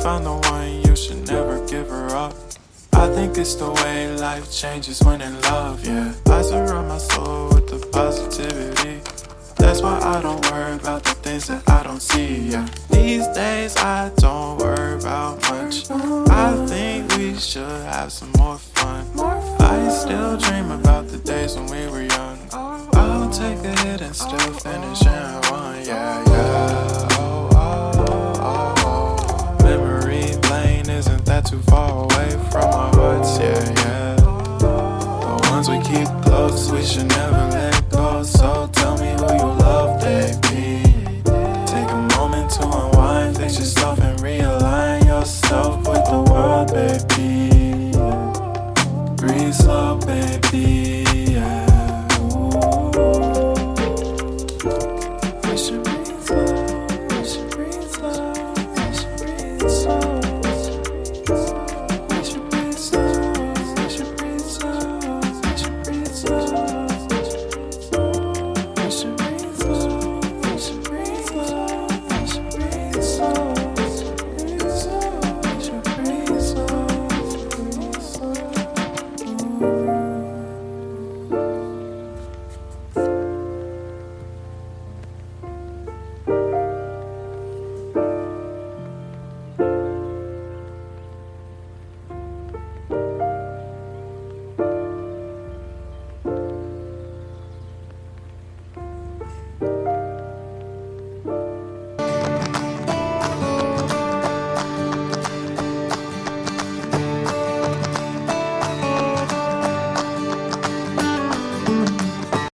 found the one, you should never give her up. I think it's the way life changes when in love, yeah. I surround my soul with the positivity. That's why I don't worry about the things that I don't see, yeah. These days I don't worry about much. I think we should have some more fun. I still dream about the days when we were young. I'll take a hit and still finish in one, yeah, yeah. Oh, oh, oh, oh. Memory lane isn't that too far away from our hearts, yeah, yeah. The ones we keep close, we should never let go. So tell me who you love, baby. Take a moment to unwind, fix yourself and realign yourself with the world, baby. Breathe slow, baby.